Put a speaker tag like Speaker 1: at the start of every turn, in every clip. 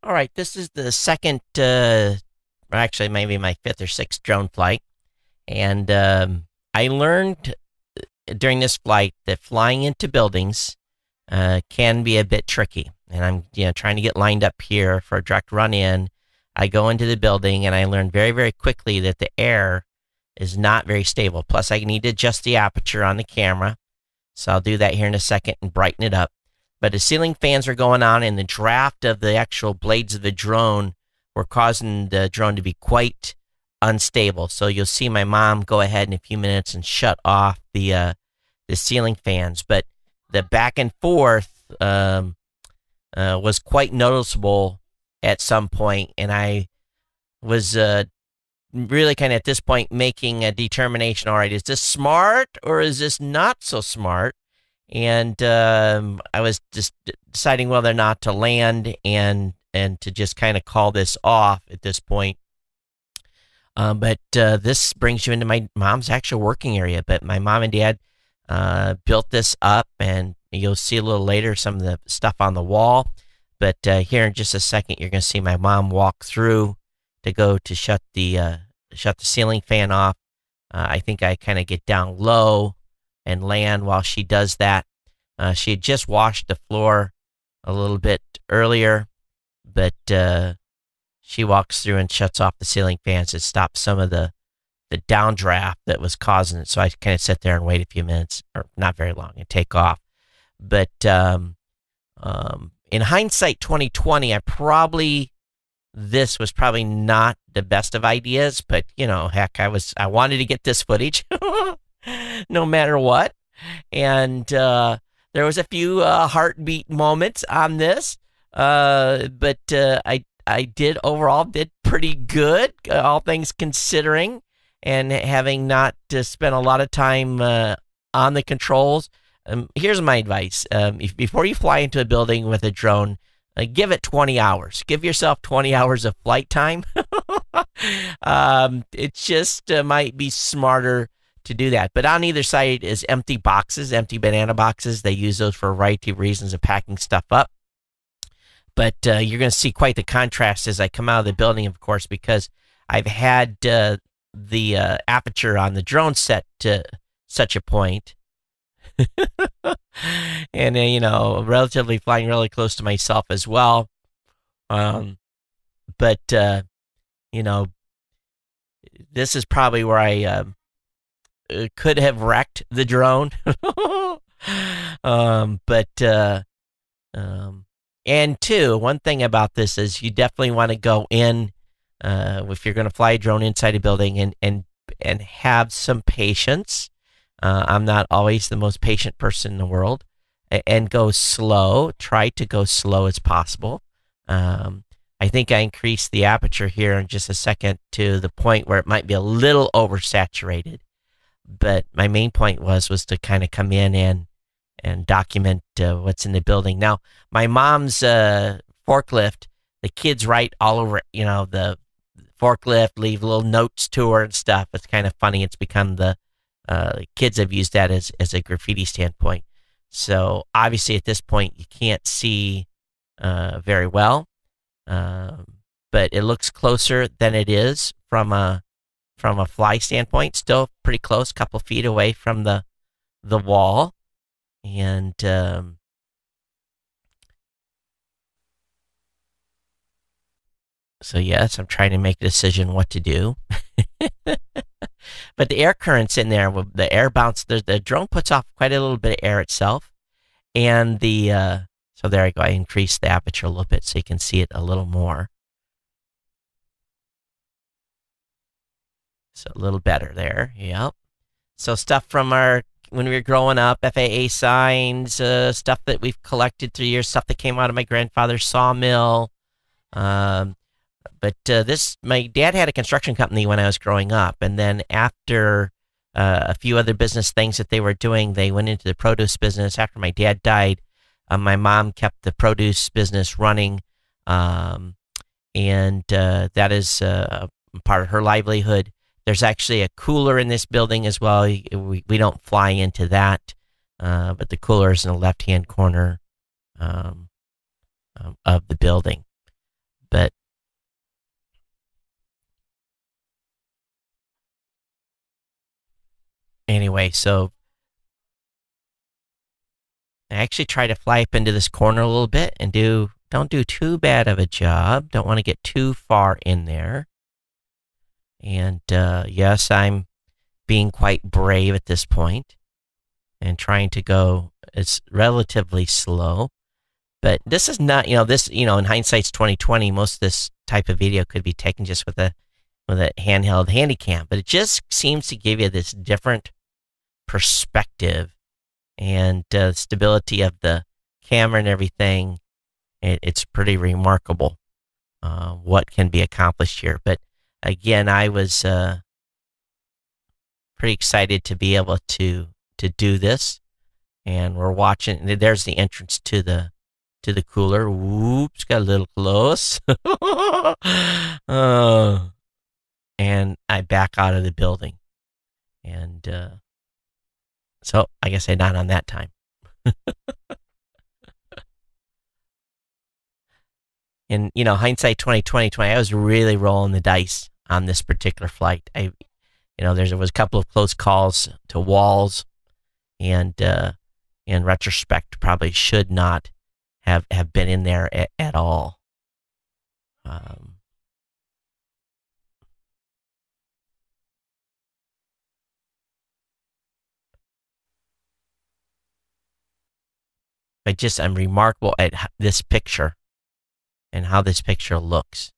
Speaker 1: All right, this is the second, or actually maybe my fifth or sixth drone flight, and I learned during this flight that flying into buildings can be a bit tricky. And I'm trying to get lined up here for a direct run in. I go into the building and I learned very very quickly that the air is not very stable. Plus, I need to adjust the aperture on the camera, so I'll do that here in a second and brighten it up. But the ceiling fans are going on, and the draft of the actual blades of the drone were causing the drone to be quite unstable. So you'll see my mom go ahead in a few minutes and shut off the ceiling fans. But the back and forth was quite noticeable at some point, and I was really kind of at this point making a determination. All right, is this smart or is this not so smart? And I was just deciding whether or not to land and to just kind of call this off at this point. But this brings you into my mom's actual working area. But my mom and dad built this up, and you'll see a little later some of the stuff on the wall. But here in just a second, you're going to see my mom walk through to go to shut the ceiling fan off. I think I kind of get down low and land while she does that. She had just washed the floor a little bit earlier, but she walks through and shuts off the ceiling fans to stop some of the downdraft that was causing it. So I kind of sit there and wait a few minutes, or not very long, and take off. But in hindsight, 2020, this was probably not the best of ideas, but heck, I wanted to get this footage no matter what. And there was a few heartbeat moments on this, but I did pretty good, all things considering, and having not spent a lot of time on the controls. Here's my advice: before you fly into a building with a drone, give it 20 hours. Give yourself 20 hours of flight time. It just might be smarter to do that. But on either side is empty boxes, empty banana boxes. They use those for a variety of reasons of packing stuff up. But you're going to see quite the contrast as I come out of the building, of course, because I've had the aperture on the drone set to such a point. And relatively flying really close to myself as well. But this is probably where I could have wrecked the drone. And two, one thing about this is you definitely want to go in if you're going to fly a drone inside a building and have some patience. I'm not always the most patient person in the world, and go slow. Try to go slow as possible. I think I increased the aperture here in just a second to the point where it might be a little oversaturated. But my main point was to kind of come in and document what's in the building. Now, my mom's forklift, the kids write all over, the forklift, leave little notes to her and stuff. It's kind of funny. It's become kids have used that as a graffiti standpoint. So obviously at this point you can't see very well, but it looks closer than it is from a fly standpoint. Still pretty close, couple feet away from the wall, and so yes, I'm trying to make a decision what to do. But the air currents in there, the air bounce, the drone puts off quite a little bit of air itself. And so there I go. I increased the aperture a little bit so you can see it a little more. So a little better there. Yep. So stuff from when we were growing up, FAA signs, stuff that we've collected through years, stuff that came out of my grandfather's sawmill. But my dad had a construction company when I was growing up, and then after a few other business things that they were doing, they went into the produce business. After my dad died, my mom kept the produce business running, and that is part of her livelihood. There's actually a cooler in this building as well. We don't fly into that, but the cooler is in the left-hand corner of the building. But anyway, so I actually try to fly up into this corner a little bit and don't do too bad of a job. Don't want to get too far in there. And yes, I'm being quite brave at this point and trying to go it's relatively slow. But this is not, in hindsight's 2020, most of this type of video could be taken just with a handheld handy cam, but it just seems to give you this different perspective and stability of the camera and everything. It's pretty remarkable what can be accomplished here. But again, I was pretty excited to be able to do this, and we're watching. There's the entrance to the cooler. Whoops, got a little close. And I back out of the building, and so I guess I died on that time. And hindsight 2020, I was really rolling the dice on this particular flight. There was a couple of close calls to walls, and in retrospect, probably should not have been in there at all. But I'm remarkable at this picture and how this picture looks.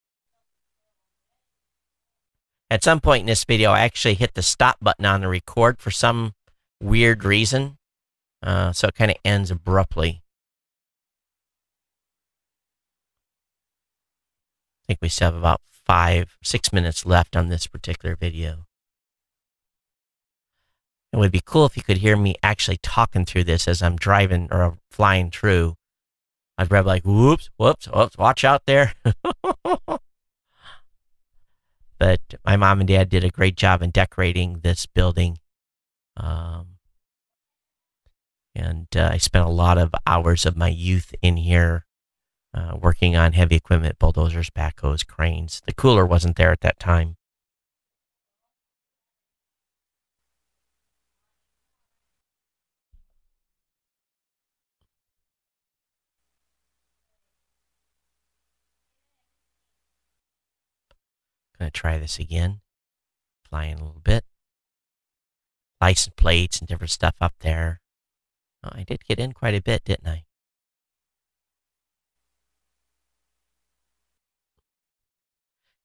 Speaker 1: At some point in this video, I actually hit the stop button on the record for some weird reason. So it kind of ends abruptly. I think we still have about 5-6 minutes left on this particular video. It would be cool if you could hear me actually talking through this as I'm driving or flying through. I'd be like, whoops, watch out there. But my mom and dad did a great job in decorating this building. And I spent a lot of hours of my youth in here working on heavy equipment, bulldozers, backhoes, cranes. The cooler wasn't there at that time. Gonna try this again. Flying a little bit. License plates and different stuff up there. Oh, I did get in quite a bit, didn't I?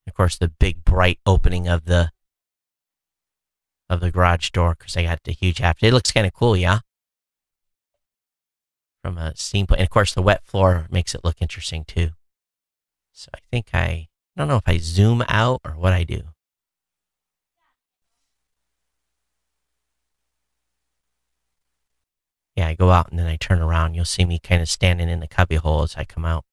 Speaker 1: Of course, the big bright opening of the garage door, because I got the huge aperture. It looks kind of cool, yeah? From a scene point. And of course, the wet floor makes it look interesting, too. So I think I don't know if I zoom out or what I do. Yeah, I go out and then I turn around. You'll see me kind of standing in the cubby hole as I come out.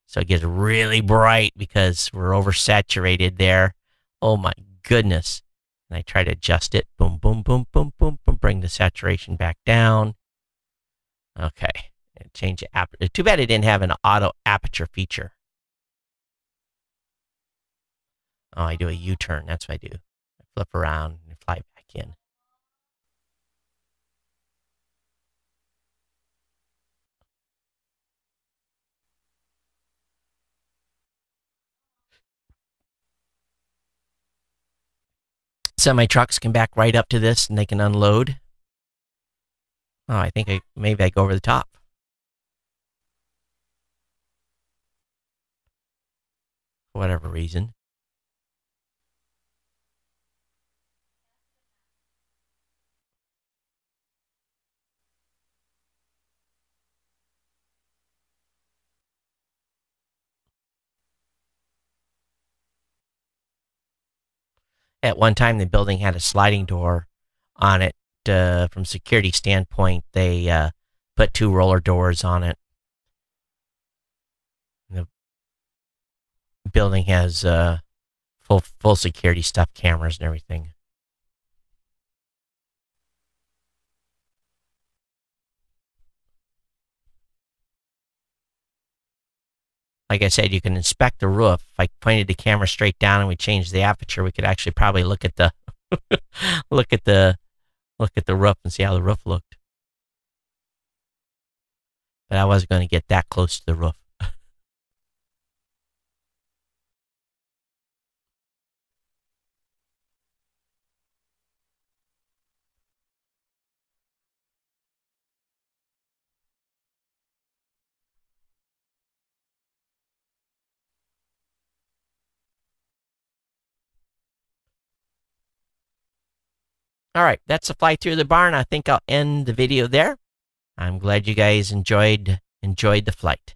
Speaker 1: So it gets really bright because we're oversaturated there. Oh my goodness. And I try to adjust it. Boom, boom, boom, boom, boom, boom. Bring the saturation back down. Okay. And change the aperture. Too bad it didn't have an auto aperture feature. Oh, I do a U-turn. That's what I do. I flip around and fly back in. Semi trucks can back right up to this and they can unload. Oh, I think maybe I go over the top. For whatever reason. At one time, the building had a sliding door on it. From security standpoint, they put 2 roller doors on it. The building has full security stuff, cameras and everything. like I said, you can inspect the roof. If I pointed the camera straight down and we changed the aperture, we could actually probably look at the look at the roof and see how the roof looked. But I wasn't going to get that close to the roof. All right, that's a fly through the barn. I think I'll end the video there. I'm glad you guys enjoyed the flight.